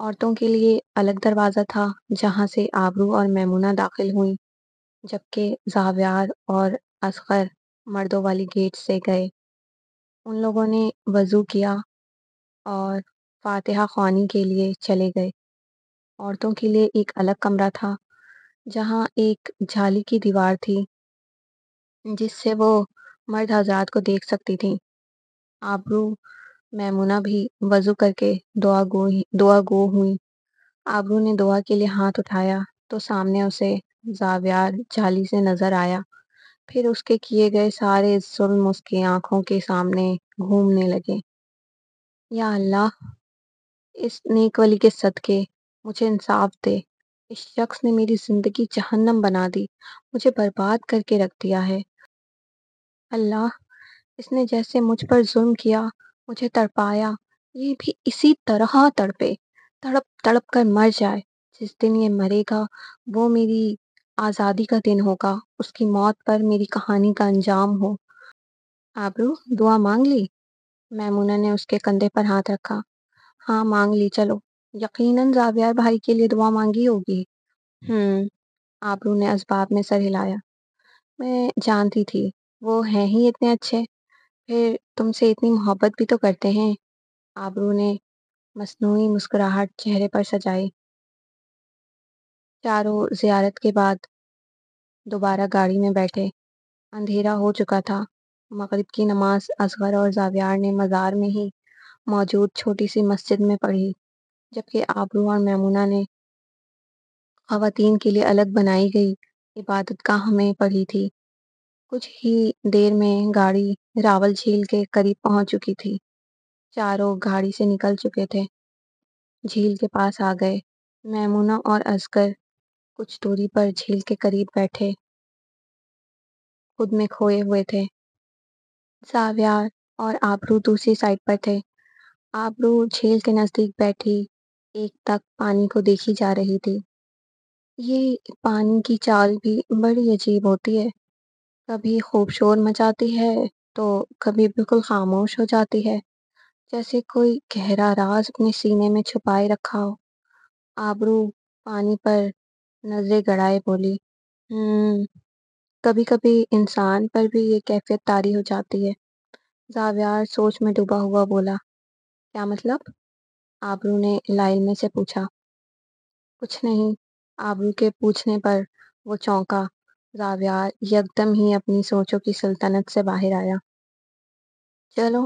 عورتوں کے لیے الگ دروازہ تھا جہاں سے آبرو اور میمونہ داخل ہوئیں، جبکہ زاویار اور اصغر مردوں والی گیٹ سے گئے۔ ان لوگوں نے وضو کیا اور فاتحہ خوانی کے لیے چلے گئے۔ عورتوں کے لیے ایک الگ کمرہ تھا جہاں ایک جالی کی دیوار تھی جس سے وہ مرد حضرات کو دیکھ سکتی تھیں۔ آبرو میمونہ بھی وضو کر کے دعا گو ہوئیں۔ آبرو نے دعا کے لیے ہاتھ اٹھایا تو سامنے اسے زاویار جالی سے نظر آیا، پھر اس کے کیے گئے سارے ظلم اس کی آنکھوں کے سامنے گھومنے لگے۔ یا اللہ، اس نیک ولی کے صدقے مجھے انصاف دے، اس شخص نے میری زندگی جہنم بنا دی، مجھے برباد کر کے رکھ دیا ہے۔ اللہ، اس نے جیسے مجھ پر ظلم کیا، مجھے تڑپایا، یہ بھی اسی طرح تڑپے، تڑپ تڑپ کر مر جائے۔ جس دن یہ مرے گا وہ میری آزادی کا دن ہوگا، اس کی موت پر میری کہانی کا انجام ہو۔ آبرو، دعا مانگ لی؟ میمونہ نے اس کے کندھے پر ہاتھ رکھا۔ ہاں مانگ لی، چلو۔ یقیناً زاویار بھائی کے لیے دعا مانگی ہوگی۔ آبرو نے اسباب میں سر ہلایا۔ میں جانتی تھی، وہ ہیں ہی اتنے اچھے، پھر تم سے اتنی محبت بھی تو کرتے ہیں۔ آبرو نے مصنوعی مسکراہٹ چہرے پر سجائی۔ چاروں زیارت کے بعد دوبارہ گاڑی میں بیٹھے۔ اندھیرا ہو چکا تھا۔ مغرب کی نماز اصغر اور زاویار نے مزار میں ہی موجود چھوٹی سی مسجد میں پڑھی، جبکہ آبرو اور میمونہ نے خواتین کے لیے الگ بنائی گئی عبادت گاہ میں پڑھی تھی۔ کچھ ہی دیر میں گاڑی راول جھیل کے قریب پہنچ چکی تھی۔ چاروں گاڑی سے نکل چکے تھے، جھیل کے پاس آ گئے۔ میمونہ اور اصغر کچھ دوری پر جھیل کے قریب بیٹھے خود میں کھوئے ہوئے تھے۔ زاویار اور آبرو دوسری سائڈ پر تھے۔ آبرو جھیل کے نزدیک بیٹھی ایک تک پانی کو دیکھی جا رہی تھی۔ یہ پانی کی چال بھی بڑی عجیب ہوتی ہے، کبھی خوب شور مچاتی ہے تو کبھی بالکل خاموش ہو جاتی ہے، جیسے کوئی گہرا راز اپنے سینے میں چھپائے رکھا ہو۔ آبرو پانی پر نظریں گڑائے بولی، کبھی کبھی انسان پر بھی یہ کیفیت طاری ہو جاتی ہے۔ زاویار سوچ میں ڈوبا ہوا بولا، کیا مطلب؟ آبرو نے لا علمی سے پوچھا۔ کچھ نہیں۔ آبرو کے پوچھنے پر وہ چونکا۔ زاویار یکدم ہی اپنی سوچوں کی سلطنت سے باہر آیا۔ چلو،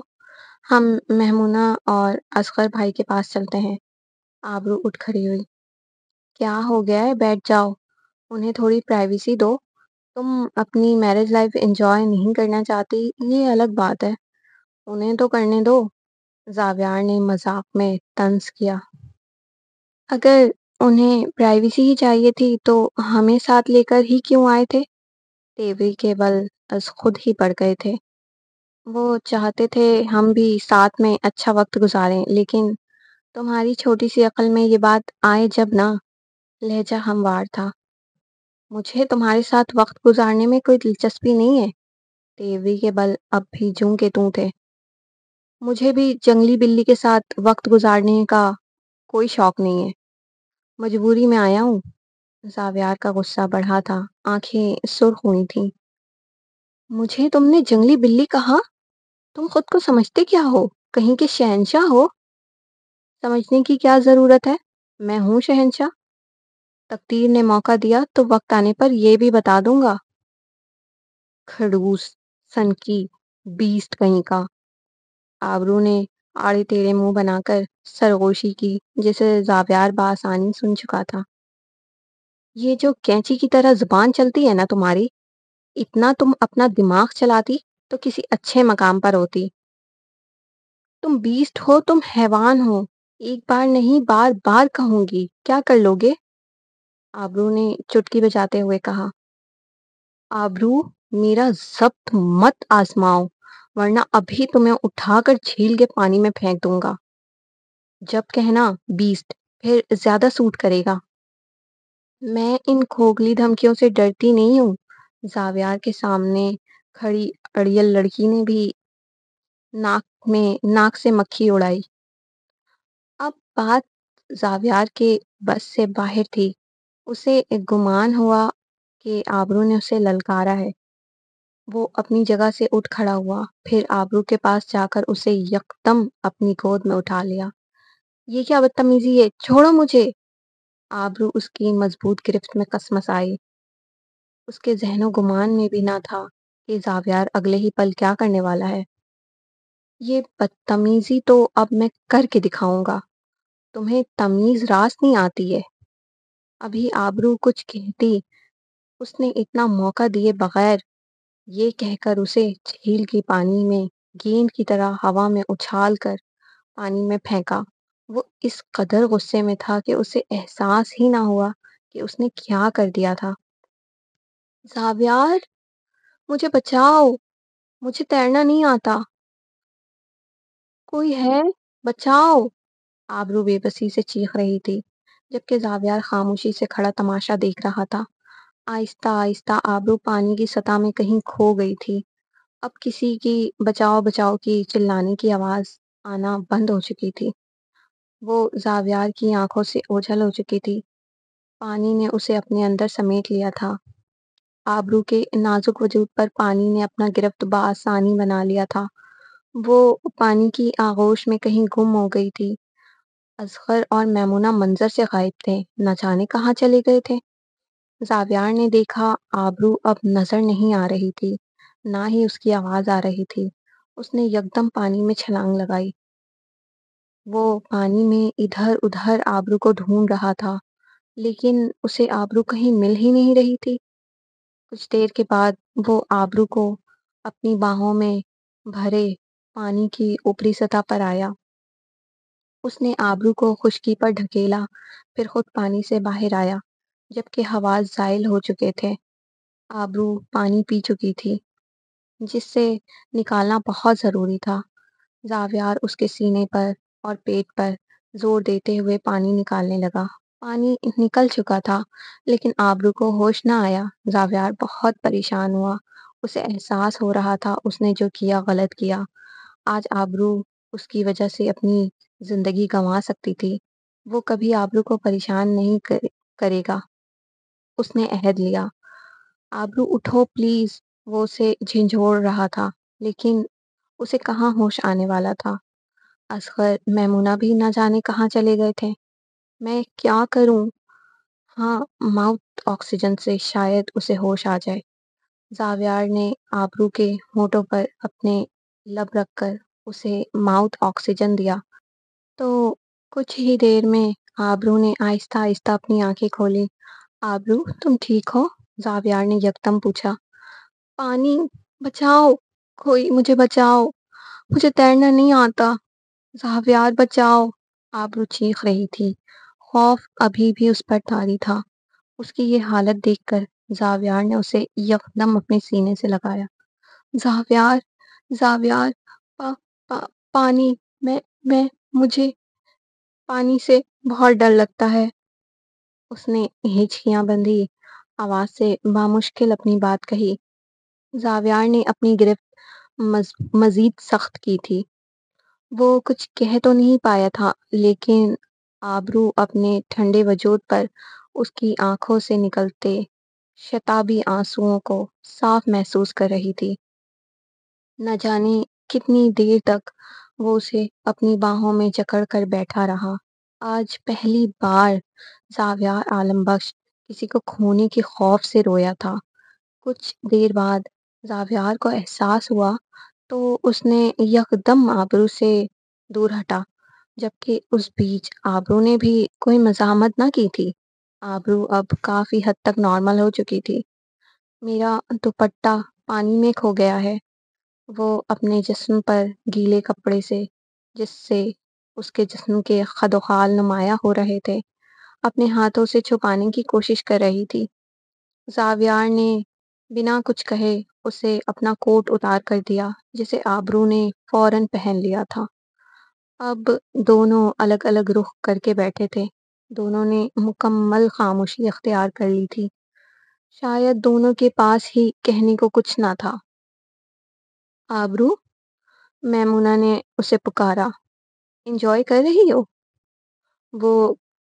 ہم میمونہ اور اصغر بھائی کے پاس چلتے ہیں۔ آبرو اٹھ کھڑی ہوئی۔ کیا ہو گیا ہے، بیٹھ جاؤ، انہیں تھوڑی پرائیویسی دو۔ تم اپنی میرج لائف انجوائے نہیں کرنا چاہتی، یہ الگ بات ہے، انہیں تو کرنے دو۔ زاویار نے مذاق میں طنز کیا۔ اگر انہیں پرائیویسی ہی چاہیے تھی تو ہمیں ساتھ لے کر ہی کیوں آئے تھے؟ تیوری کے بل از خود ہی پڑ گئے تھے۔ وہ چاہتے تھے ہم بھی ساتھ میں اچھا وقت گزاریں، لیکن تمہاری چھوٹی سی عقل میں یہ بات آئے جب نا۔ لہجہ ہموار تھا۔ مجھے تمہارے ساتھ وقت گزارنے میں کوئی دلچسپی نہیں ہے۔ تیوری کے بل اب بھی جوں کے توں تھے۔ مجھے بھی جنگلی بلی کے ساتھ وقت گزارنے کا کوئی شوق نہیں ہے، مجبوری میں آیا ہوں۔ زاویار کا غصہ بڑھا تھا، آنکھیں سرخ ہوئی تھیں۔ مجھے تم نے جنگلی بلی کہا؟ تم خود کو سمجھتے کیا ہو، کہیں کے شہنشاہ ہو؟ سمجھنے کی کیا ضرورت ہے، میں ہوں شہنشاہ۔ تقدیر نے موقع دیا تو وقت آنے پر یہ بھی بتا دوں گا۔ کھڑوس، سنکی، بیسٹ کہیں کا۔ آبرو نے آڑے ٹیڑے منہ بنا کر سرگوشی کی، جسے زاویار بآسانی سن چکا تھا۔ یہ جو کینچی کی طرح زبان چلتی ہے نا تمہاری، اتنا تم اپنا دماغ چلاتی تو کسی اچھے مقام پر ہوتی۔ تم بیسٹ ہو، تم حیوان ہو، ایک بار نہیں بار بار کہوں گی، کیا کر لو گے؟ آبرو نے چٹکی بجاتے ہوئے کہا۔ آبرو، میرا ضبط مت آزماؤ، ورنہ ابھی تمہیں اٹھا کر جھیل کے پانی میں پھینک دوں گا۔ جب کہنا بیسٹ پھر زیادہ سوٹ کرے گا۔ میں ان کھوکھلی دھمکیوں سے ڈرتی نہیں ہوں۔ زاویار کے سامنے کھڑی اڑیل لڑکی نے بھی ناک سے مکھی اڑائی۔ اب بات زاویار کے بس سے باہر تھی۔ اسے ایک گمان ہوا کہ آبرو نے اسے للکارا ہے۔ وہ اپنی جگہ سے اٹھ کھڑا ہوا، پھر آبرو کے پاس جا کر اسے یکدم اپنی گود میں اٹھا لیا۔ یہ کیا بدتمیزی ہے، چھوڑو مجھے! آبرو اس کی مضبوط گرفت میں کسمس آئی۔ اس کے ذہن و گمان میں بھی نہ تھا کہ زاویار اگلے ہی پل کیا کرنے والا ہے۔ یہ بدتمیزی تو اب میں کر کے دکھاؤں گا، تمہیں تمیز راست نہیں آتی ہے۔ ابھی آبرو کچھ کہتی، اس نے اتنا موقع دیے بغیر یہ کہہ کر اسے جھیل کی پانی میں گیند کی طرح ہوا میں اچھال کر پانی میں پھینکا۔ وہ اس قدر غصے میں تھا کہ اسے احساس ہی نہ ہوا کہ اس نے کیا کر دیا تھا۔ زاویار، مجھے بچاؤ! مجھے تیرنا نہیں آتا، کوئی ہے؟ بچاؤ! آبرو بے بسی سے چیخ رہی تھی، جبکہ زاویار خاموشی سے کھڑا تماشا دیکھ رہا تھا۔ آہستہ آہستہ آبرو پانی کی سطح میں کہیں کھو گئی تھی۔ اب کسی کی بچاؤ بچاؤ کی چلانے کی آواز آنا بند ہو چکی تھی۔ وہ زاویار کی آنکھوں سے اوجھل ہو چکی تھی۔ پانی نے اسے اپنے اندر سمیٹ لیا تھا۔ آبرو کے نازک وجود پر پانی نے اپنا گرفت بآسانی بنا لیا تھا۔ وہ پانی کی آغوش میں کہیں گم ہو گئی تھی۔ اصغر اور میمونہ منظر سے غائب تھے، نہ جانے کہاں چلے گئے تھے۔ زاویار نے دیکھا آبرو اب نظر نہیں آ رہی تھی، نہ ہی اس کی آواز آ رہی تھی۔ اس نے یکدم پانی میں چھلانگ لگائی۔ وہ پانی میں ادھر ادھر آبرو کو ڈھونڈ رہا تھا، لیکن اسے آبرو کہیں مل ہی نہیں رہی تھی۔ کچھ دیر کے بعد وہ آبرو کو اپنی باہوں میں بھرے پانی کی اوپری سطح پر آیا۔ اس نے آبرو کو خشکی پر ڈھکیلا، پھر خود پانی سے باہر آیا، جبکہ حواس زائل ہو چکے تھے۔ آبرو پانی پی چکی تھی، جس سے نکالنا بہت ضروری تھا۔ زاویار اس کے سینے پر اور پیٹ پر زور دیتے ہوئے پانی نکالنے لگا۔ پانی نکل چکا تھا، لیکن آبرو کو ہوش نہ آیا۔ زاویار بہت پریشان ہوا۔ اسے احساس ہو رہا تھا اس نے جو کیا غلط کیا۔ آج آبرو اس کی وجہ سے اپنی زندگی گنوا سکتی تھی۔ وہ کبھی آبرو کو پریشان نہیں کرے گا، اس نے عہد لیا۔ آبرو اٹھو پلیز! وہ اسے جھنجھوڑ رہا تھا، لیکن اسے کہاں ہوش آنے والا تھا۔ اصغر، میمونہ بھی نہ جانے کہاں چلے گئے تھے۔ میں کیا کروں؟ ہاں، ماؤتھ آکسیجن سے شاید اسے ہوش آ جائے۔ زاویار نے آبرو کے ہونٹوں پر اپنے لب رکھ کر اسے ماؤتھ آکسیجن دیا تو کچھ ہی دیر میں آبرو نے آہستہ آہستہ اپنی آنکھیں کھولی۔ آبرو، تم ٹھیک ہو؟ زاویار نے یکدم پوچھا۔ پانی! بچاؤ! کوئی مجھے بچاؤ! مجھے تیرنا نہیں آتا! زاویار بچاؤ! آبرو چیخ رہی تھی۔ خوف ابھی بھی اس پر طاری تھا۔ اس کی یہ حالت دیکھ کر زاویار نے اسے یکدم اپنے سینے سے لگایا۔ زاویار! زاویار! پا پا پانی! مجھے پانی سے بہت ڈر لگتا ہے۔ اس نے ہچکیاں بندھی آواز سے بامشکل اپنی بات کہی۔ زاویار نے اپنی گرفت مزید سخت کی تھی۔ وہ کچھ کہہ تو نہیں پایا تھا، لیکن آبرو اپنے ٹھنڈے وجود پر اس کی آنکھوں سے نکلتے شتابی آنسوؤں کو صاف محسوس کر رہی تھی۔ نہ جانے کتنی دیر تک وہ اسے اپنی باہوں میں جکڑ کر بیٹھا رہا۔ آج پہلی بار زاویار عالم بخش کسی کو کھونے کے خوف سے رویا تھا۔ کچھ دیر بعد زاویار کو احساس ہوا تو اس نے یکدم آبرو سے دور ہٹا، جبکہ اس بیچ آبرو نے بھی کوئی مزاحمت نہ کی تھی۔ آبرو اب کافی حد تک نارمل ہو چکی تھی۔ میرا دوپٹہ پانی میں کھو گیا ہے، وہ اپنے جسم پر گیلے کپڑے سے، جس سے اس کے جسم کے خد و خال نمایاں ہو رہے تھے، اپنے ہاتھوں سے چھپانے کی کوشش کر رہی تھی۔ زاویار نے بنا کچھ کہے اسے اپنا کوٹ اتار کر دیا، جسے آبرو نے فوراً پہن لیا تھا۔ اب دونوں الگ الگ رخ کر کے بیٹھے تھے۔ دونوں نے مکمل خاموشی اختیار کر لی تھی۔ شاید دونوں کے پاس ہی کہنے کو کچھ نہ تھا۔ آبرو! میمونہ نے اسے پکارا۔ انجوائے کر رہی ہو؟ وہ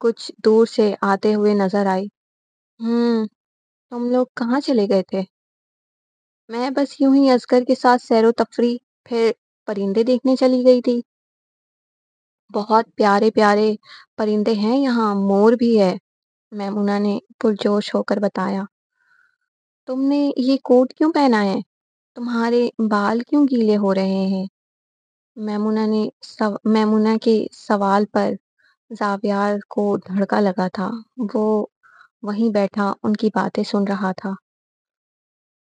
کچھ دور سے آتے ہوئے نظر آئی۔ تم لوگ کہاں چلے گئے تھے؟ میں بس یوں ہی اصغر کے ساتھ سیر و تفریح، پھر پرندے دیکھنے چلی گئی تھی۔ بہت پیارے پیارے پرندے ہیں یہاں، مور بھی ہے، میمونہ نے پرجوش ہو کر بتایا۔ تم نے یہ کوٹ کیوں پہنا ہے؟ تمہارے بال کیوں گیلے ہو رہے ہیں؟ میمونہ کے سوال پر زاویار کو دھڑکا لگا تھا۔ وہ وہیں بیٹھا ان کی باتیں سن رہا تھا۔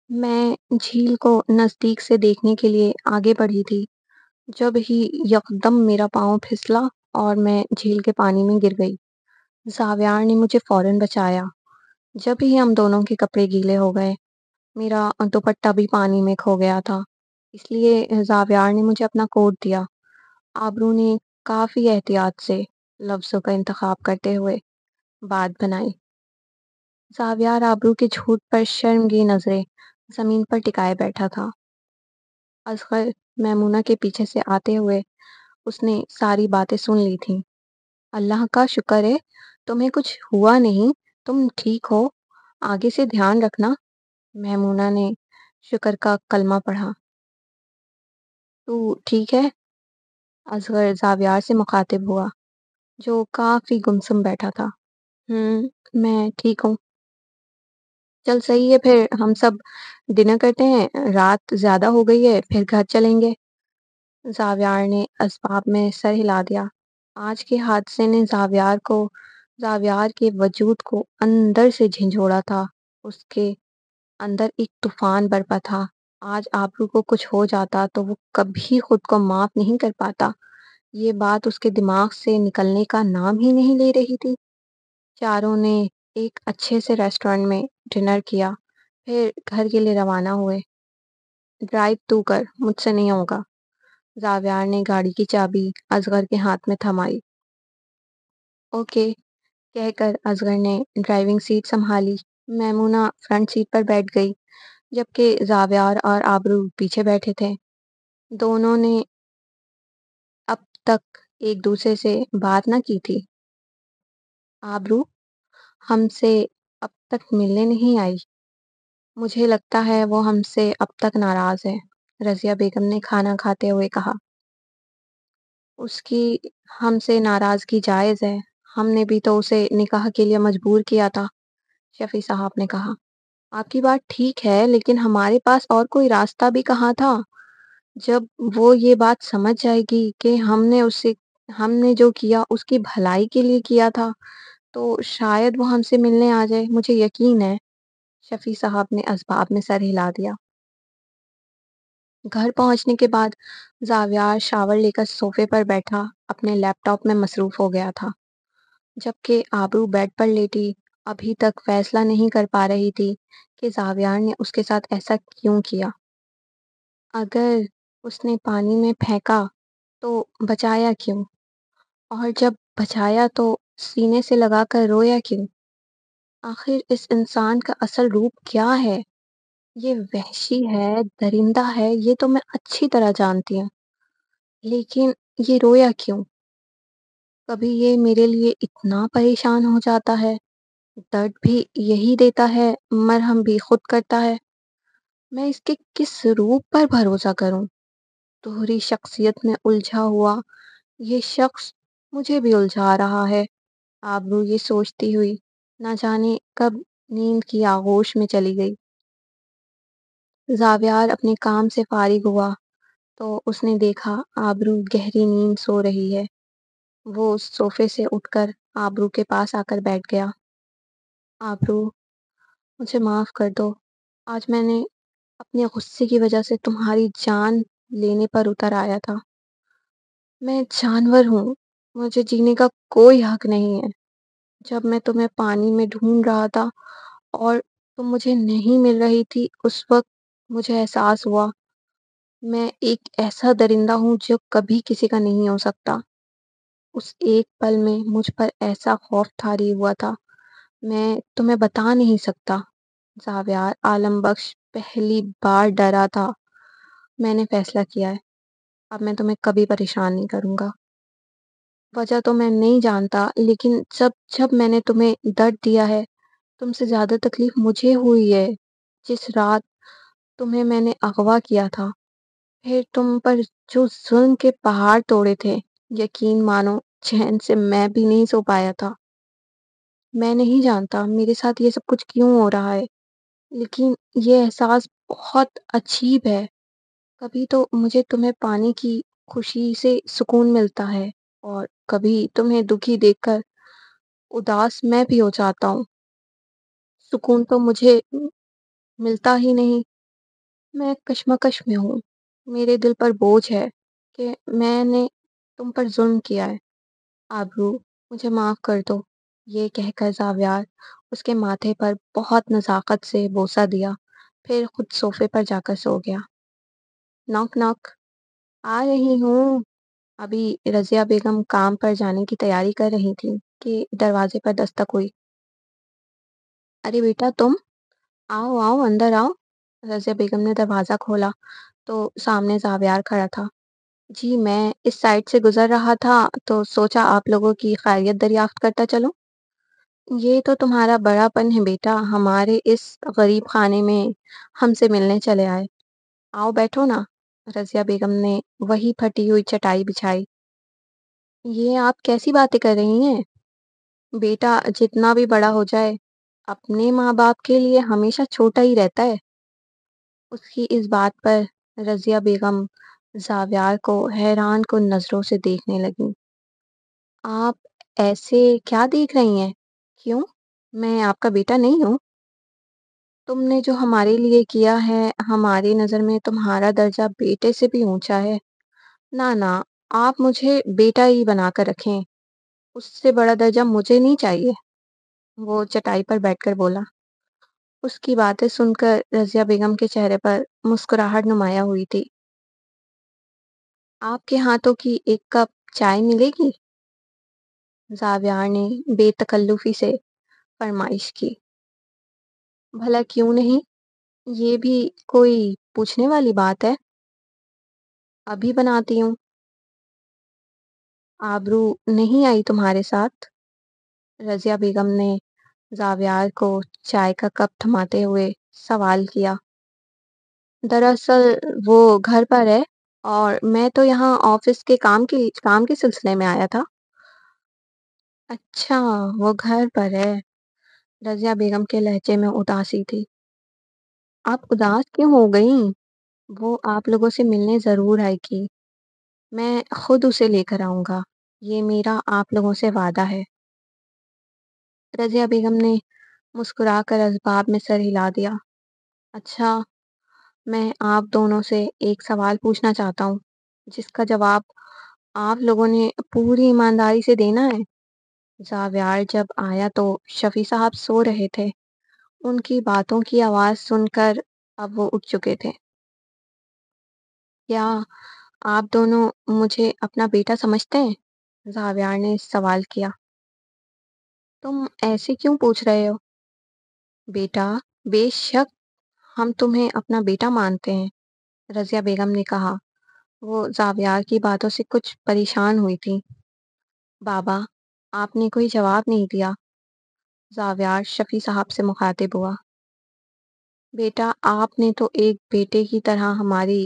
میں جھیل کو نزدیک سے دیکھنے کے لیے آگے بڑھی تھی، جب ہی یکدم میرا پاؤں پھسلا اور میں جھیل کے پانی میں گر گئی۔ زاویار نے مجھے فوراً بچایا۔ جب ہی ہم دونوں کے کپڑے گیلے ہو گئے، میرا دوپٹہ بھی پانی میں کھو گیا تھا، اس لیے زاویار نے مجھے اپنا کوٹ دیا۔ آبرو نے کافی احتیاط سے لفظوں کا انتخاب کرتے ہوئے بات بنائی۔ زاویار آبرو کے جھوٹ پر شرمگین نظریں زمین پر ٹکائے بیٹھا تھا۔ اصغر میمونہ کے پیچھے سے آتے ہوئے اس نے ساری باتیں سن لی تھیں۔ اللہ کا شکر ہے تمہیں کچھ ہوا نہیں، تم ٹھیک ہو، آگے سے دھیان رکھنا۔ میمونہ نے شکر کا کلمہ پڑھا۔ تو ٹھیک ہے؟ اصغر زاویار سے مخاطب ہوا، جو کافی گمسم بیٹھا تھا۔ میں ٹھیک ہوں۔ چل صحیح ہے، پھر ہم سب ڈنر کرتے ہیں، رات زیادہ ہو گئی ہے، پھر گھر چلیں گے۔ زاویار نے اسباب میں سر ہلا دیا۔ آج کے حادثے نے زاویار کے وجود کو اندر سے جھنجھوڑا تھا۔ اس کے اندر ایک طوفان برپا تھا۔ آج آبرو کو کچھ ہو جاتا تو وہ کبھی خود کو معاف نہیں کر پاتا۔ یہ بات اس کے دماغ سے نکلنے کا نام ہی نہیں لے رہی تھی۔ چاروں نے ایک اچھے سے ریسٹورنٹ میں ڈنر کیا، پھر گھر کے لیے روانہ ہوئے۔ ڈرائیو تو کر، مجھ سے نہیں ہوگا۔ زاویار نے گاڑی کی چابی اصغر کے ہاتھ میں تھمائی۔ اوکے کہہ کر اصغر نے ڈرائیونگ سیٹ سنبھالی۔ میمونہ فرنٹ سیٹ پر بیٹھ گئی، جبکہ زاویار اور آبرو پیچھے بیٹھے تھے۔ دونوں نے اب تک ایک دوسرے سے بات نہ کی تھی۔ آبرو ہم سے اب تک ملنے نہیں آئی۔ مجھے لگتا ہے وہ ہم سے اب تک ناراض ہے، رضیہ بیگم نے کھانا کھاتے ہوئے کہا۔ اس کی ہم سے ناراضگی جائز ہے، ہم نے بھی تو اسے نکاح کے لیے مجبور کیا تھا، شفیع صاحب نے کہا۔ آپ کی بات ٹھیک ہے، لیکن ہمارے پاس اور کوئی راستہ بھی کہاں تھا؟ جب وہ یہ بات سمجھ جائے گی کہ ہم نے جو کیا اس کی بھلائی کے لیے کیا تھا، تو شاید وہ ہم سے ملنے آ جائے، مجھے یقین ہے۔ شفیع صاحب نے اسباب میں سر ہلا دیا۔ گھر پہنچنے کے بعد زاویار شاور لے کر صوفے پر بیٹھا اپنے لیپ ٹاپ میں مصروف ہو گیا تھا، جبکہ آبرو بیڈ پر لیٹی ابھی تک فیصلہ نہیں کر پا رہی تھی کہ زاویار نے اس کے ساتھ ایسا کیوں کیا۔ اگر اس نے پانی میں پھینکا تو بچایا کیوں؟ اور جب بچایا تو سینے سے لگا کر رویا کیوں؟ آخر اس انسان کا اصل روپ کیا ہے؟ یہ وحشی ہے، درندہ ہے، یہ تو میں اچھی طرح جانتی ہوں، لیکن یہ رویا کیوں؟ کبھی یہ میرے لیے اتنا پریشان ہو جاتا ہے، درد بھی یہی دیتا ہے، مرہم بھی خود کرتا ہے۔ میں اس کے کس روپ پر بھروسہ کروں؟ دوہری شخصیت میں الجھا ہوا یہ شخص مجھے بھی الجھا رہا ہے۔ آبرو یہ سوچتی ہوئی نہ جانے کب نیند کی آغوش میں چلی گئی۔ زاویار اپنے کام سے فارغ ہوا تو اس نے دیکھا آبرو گہری نیند سو رہی ہے۔ وہ صوفے سے اٹھ کر آبرو کے پاس آ کر بیٹھ گیا۔ آبرو مجھے معاف کر دو، آج میں نے اپنے غصے کی وجہ سے تمہاری جان لینے پر اتر آیا تھا۔ میں جانور ہوں، مجھے جینے کا کوئی حق نہیں ہے۔ جب میں تمہیں پانی میں ڈھونڈ رہا تھا اور تم مجھے نہیں مل رہی تھی، اس وقت مجھے احساس ہوا میں ایک ایسا درندہ ہوں جو کبھی کسی کا نہیں ہو سکتا۔ اس ایک پل میں مجھ پر ایسا خوف طاری ہوا تھا، میں تمہیں بتا نہیں سکتا۔ زاویار عالم بخش پہلی بار ڈرا تھا۔ میں نے فیصلہ کیا ہے، اب میں تمہیں کبھی پریشان نہیں کروں گا۔ وجہ تو میں نہیں جانتا، لیکن جب جب میں نے تمہیں درد دیا ہے، تم سے زیادہ تکلیف مجھے ہوئی ہے۔ جس رات تمہیں میں نے اغوا کیا تھا، پھر تم پر جو ظلم کے پہاڑ توڑے تھے، یقین مانو چین سے میں بھی نہیں سو پایا تھا۔ میں نہیں جانتا میرے ساتھ یہ سب کچھ کیوں ہو رہا ہے، لیکن یہ احساس بہت عجیب ہے۔ کبھی تو مجھے تمہیں پانے کی خوشی سے سکون ملتا ہے، اور کبھی تمہیں دکھی دیکھ کر اداس میں بھی ہو جاتا ہوں۔ سکون تو مجھے ملتا ہی نہیں، میں کشمکش میں ہوں۔ میرے دل پر بوجھ ہے کہ میں نے تم پر ظلم کیا ہے۔ آبرو، مجھے معاف کر دو۔ یہ کہہ کر زاویار اس کے ماتھے پر بہت نزاکت سے بوسہ دیا، پھر خود صوفے پر جا کر سو گیا۔ ناک ناک، آ رہی ہوں۔ ابھی رضیہ بیگم کام پر جانے کی تیاری کر رہی تھی کہ دروازے پر دستک ہوئی۔ ارے بیٹا تم، آؤ آؤ اندر آؤ۔ رضیہ بیگم نے دروازہ کھولا تو سامنے زاویار کھڑا تھا۔ جی میں اس سائڈ سے گزر رہا تھا تو سوچا آپ لوگوں کی خیریت دریافت کرتا چلوں۔ یہ تو تمہارا بڑا پن ہے بیٹا، ہمارے اس غریب خانے میں ہم سے ملنے چلے آئے۔ آؤ بیٹھو نا۔ رضیہ بیگم نے وہی پھٹی ہوئی چٹائی بچھائی۔ یہ آپ کیسی باتیں کر رہی ہیں؟ بیٹا جتنا بھی بڑا ہو جائے، اپنے ماں باپ کے لیے ہمیشہ چھوٹا ہی رہتا ہے۔ اس کی اس بات پر رضیہ بیگم زاویار کو حیران کن نظروں سے دیکھنے لگیں۔ آپ ایسے کیا دیکھ رہی ہیں؟ کیوں؟ میں آپ کا بیٹا نہیں ہوں؟ تم نے جو ہمارے لیے کیا ہے، ہماری نظر میں تمہارا درجہ بیٹے سے بھی اونچا ہے۔ نہ نہ، آپ مجھے بیٹا ہی بنا کر رکھیں، اس سے بڑا درجہ مجھے نہیں چاہیے۔ وہ چٹائی پر بیٹھ کر بولا۔ اس کی باتیں سن کر رضیہ بیگم کے چہرے پر مسکراہٹ نمایاں ہوئی تھی۔ آپ کے ہاتھوں کی ایک کپ چائے ملے گی؟ زاویار نے بے تکلفی سے فرمائش کی۔ بھلا کیوں نہیں؟ یہ بھی کوئی پوچھنے والی بات ہے؟ ابھی بناتی ہوں۔ آبرو نہیں آئی تمہارے ساتھ؟ رضیہ بیگم نے زاویار کو چائے کا کپ تھماتے ہوئے سوال کیا۔ دراصل وہ گھر پر ہے، اور میں تو یہاں آفس کے کام کے سلسلے میں آیا تھا۔ اچھا، وہ گھر پر ہے۔ رضیہ بیگم کے لہجے میں اداسی تھی۔ آپ اداس کیوں ہو گئیں؟ وہ آپ لوگوں سے ملنے ضرور آئے گی، میں خود اسے لے کر آؤں گا، یہ میرا آپ لوگوں سے وعدہ ہے۔ رضیہ بیگم نے مسکرا کر اسباب میں سر ہلا دیا۔ اچھا، میں آپ دونوں سے ایک سوال پوچھنا چاہتا ہوں، جس کا جواب آپ لوگوں نے پوری ایمانداری سے دینا ہے۔ زاویار جب آیا تو شفیع صاحب سو رہے تھے۔ ان کی باتوں کی آواز سن کر اب وہ اٹھ چکے تھے۔ کیا آپ دونوں مجھے اپنا بیٹا سمجھتے ہیں؟ زاویار نے سوال کیا۔ تم ایسے کیوں پوچھ رہے ہو؟ بیٹا، بے شک ہم تمہیں اپنا بیٹا مانتے ہیں، رضیہ بیگم نے کہا۔ وہ زاویار کی باتوں سے کچھ پریشان ہوئی تھی۔ بابا، آپ نے کوئی جواب نہیں دیا۔ زاویار شفیع صاحب سے مخاطب ہوا۔ بیٹا، آپ نے تو ایک بیٹے کی طرح ہماری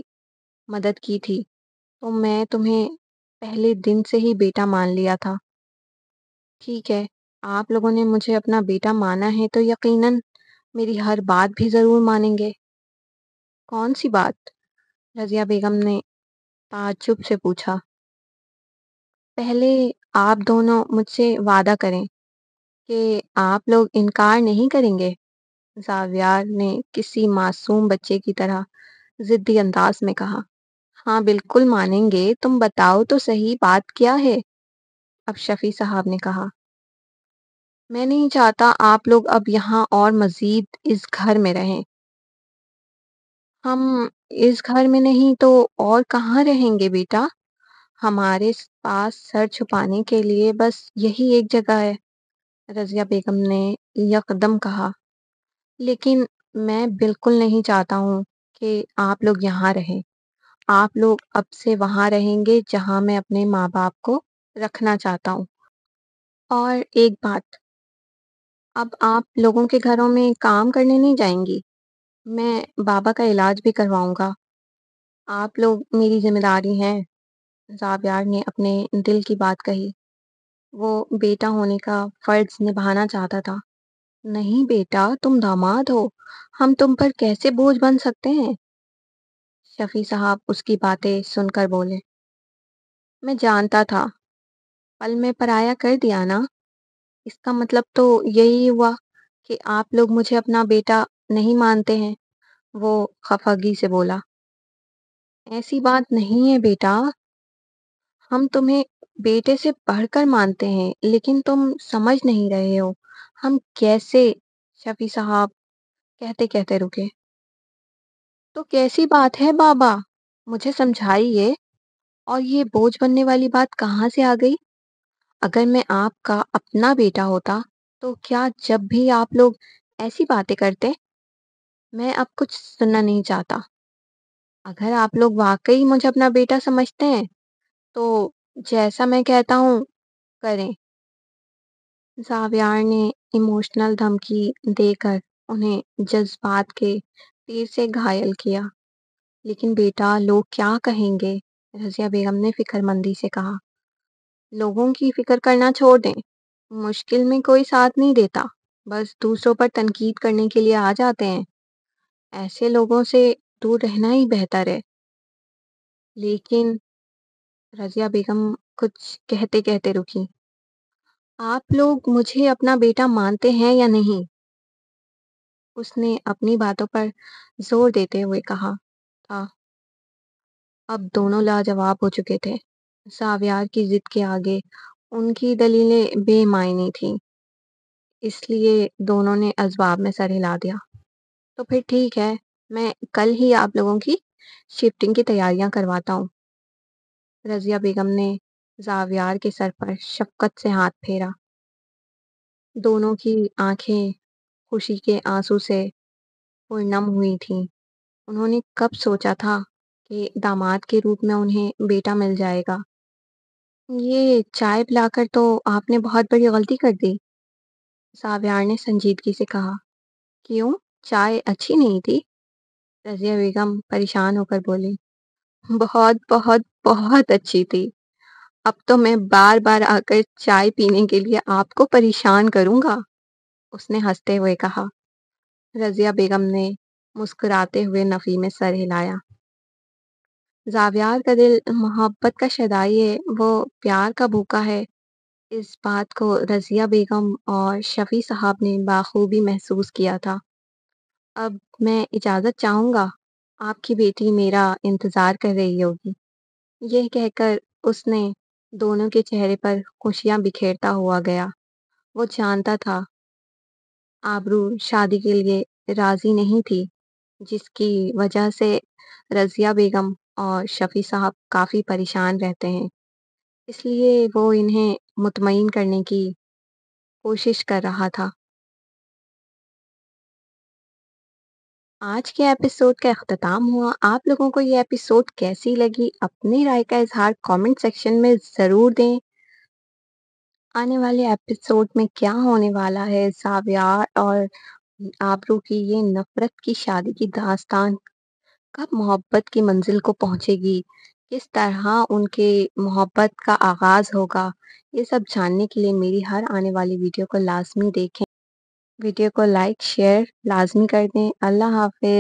مدد کی تھی، تو میں تمہیں پہلے دن سے ہی بیٹا مان لیا تھا۔ ٹھیک ہے، آپ لوگوں نے مجھے اپنا بیٹا مانا ہے تو یقیناً میری ہر بات بھی ضرور مانیں گے۔ کون سی بات؟ رضیہ بیگم نے تعجب سے پوچھا۔ پہلے آپ دونوں مجھ سے وعدہ کریں کہ آپ لوگ انکار نہیں کریں گے، زاویار نے کسی معصوم بچے کی طرح ضدی انداز میں کہا۔ ہاں بالکل مانیں گے، تم بتاؤ تو صحیح بات کیا ہے؟ اب شفیع صاحب نے کہا۔ میں نہیں چاہتا آپ لوگ اب یہاں اور مزید اس گھر میں رہیں۔ ہم اس گھر میں نہیں تو اور کہاں رہیں گے بیٹا؟ ہمارے پاس سر چھپانے کے لیے بس یہی ایک جگہ ہے، رضیہ بیگم نے یکدم کہا۔ لیکن میں بالکل نہیں چاہتا ہوں کہ آپ لوگ یہاں رہیں۔ آپ لوگ اب سے وہاں رہیں گے جہاں میں اپنے ماں باپ کو رکھنا چاہتا ہوں۔ اور ایک بات، اب آپ لوگوں کے گھروں میں کام کرنے نہیں جائیں گی؟ میں بابا کا علاج بھی کرواؤں گا۔ آپ لوگ میری ذمہ داری ہیں۔ زاویار نے اپنے دل کی بات کہی۔ وہ بیٹا ہونے کا فرض نبھانا چاہتا تھا۔ نہیں بیٹا، تم داماد ہو، ہم تم پر کیسے بوجھ بن سکتے ہیں؟ شفیع صاحب اس کی باتیں سن کر بولے۔ میں جانتا تھا، پل میں پرایا کر دیا نا۔ اس کا مطلب تو یہی ہوا کہ آپ لوگ مجھے اپنا بیٹا نہیں مانتے ہیں، وہ خفگی سے بولا۔ ایسی بات نہیں ہے بیٹا، ہم تمہیں بیٹے سے بڑھ کر مانتے ہیں، لیکن تم سمجھ نہیں رہے ہو ہم کیسے۔ شفیع صاحب کہتے کہتے رکے۔ تو کیسی بات ہے بابا، مجھے سمجھائیے، اور یہ بوجھ بننے والی بات کہاں سے آ گئی؟ اگر میں آپ کا اپنا بیٹا ہوتا تو کیا جب بھی آپ لوگ ایسی باتیں کرتے؟ میں اب کچھ سننا نہیں چاہتا۔ اگر آپ لوگ واقعی مجھے اپنا بیٹا سمجھتے ہیں تو جیسا میں کہتا ہوں کریں۔ زاویار نے ایموشنل دھمکی دے کر انہیں جذبات کے تیر سے گھائل کیا۔ لیکن بیٹا، لوگ کیا کہیں گے؟ رضیہ بیگم نے فکر مندی سے کہا۔ لوگوں کی فکر کرنا چھوڑ دیں، مشکل میں کوئی ساتھ نہیں دیتا، بس دوسروں پر تنقید کرنے کے لیے آ جاتے ہیں۔ ایسے لوگوں سے دور رہنا ہی بہتر ہے۔ لیکن رضیہ بیگم کچھ کہتے کہتے رکی۔ آپ لوگ مجھے اپنا بیٹا مانتے ہیں یا نہیں؟ اس نے اپنی باتوں پر زور دیتے ہوئے کہا تھا۔ اب دونوں لاجواب ہو چکے تھے۔ زاویار کی ضد کے آگے ان کی دلیلیں بے معنی تھیں، اس لیے دونوں نے اسباب میں سر ہلا دیا۔ تو پھر ٹھیک ہے، میں کل ہی آپ لوگوں کی شفٹنگ کی تیاریاں کرواتا ہوں۔ رضیہ بیگم نے زاویار کے سر پر شفقت سے ہاتھ پھیرا۔ دونوں کی آنکھیں خوشی کے آنسو سے پرنم ہوئی تھیں۔ انہوں نے کب سوچا تھا کہ داماد کے روپ میں انہیں بیٹا مل جائے گا۔ یہ چائے پلا کر تو آپ نے بہت بڑی غلطی کر دی، زاویار نے سنجیدگی سے کہا۔ کیوں؟ چائے اچھی نہیں تھی؟ رضیہ بیگم پریشان ہو کر بولی۔ بہت بہت بہت اچھی تھی۔ اب تو میں بار بار آ کر چائے پینے کے لیے آپ کو پریشان کروں گا، اس نے ہنستے ہوئے کہا۔ رضیہ بیگم نے مسکراتے ہوئے نفی میں سر ہلایا۔ زاویار کا دل محبت کا شیدائی ہے، وہ پیار کا بھوکا ہے۔ اس بات کو رضیہ بیگم اور شفیع صاحب نے بخوبی محسوس کیا تھا۔ اب میں اجازت چاہوں گا، آپ کی بیٹی میرا انتظار کر رہی ہوگی۔ یہ کہہ کر اس نے دونوں کے چہرے پر خوشیاں بکھیرتا ہوا گیا۔ وہ جانتا تھا آبرو شادی کے لیے راضی نہیں تھی، جس کی وجہ سے رضیہ بیگم اور شفیع صاحب کافی پریشان رہتے ہیں۔ اس لیے وہ انہیں مطمئن کرنے کی کوشش کر رہا تھا۔ آج کے ایپیسوڈ کا اختتام ہوا۔ آپ لوگوں کو یہ ایپیسوڈ کیسی لگی؟ اپنی رائے کا اظہار کامنٹ سیکشن میں ضرور دیں۔ آنے والے ایپیسوڈ میں کیا ہونے والا ہے؟ زاویار اور آبرو کی یہ نفرت کی شادی کی داستان کب محبت کی منزل کو پہنچے گی؟ کس طرح ان کے محبت کا آغاز ہوگا؟ یہ سب جاننے کے لیے میری ہر آنے والی ویڈیو کو لازمی دیکھیں۔ ویڈیو کو لائک شیئر لازمی کر دیں۔ اللہ حافظ۔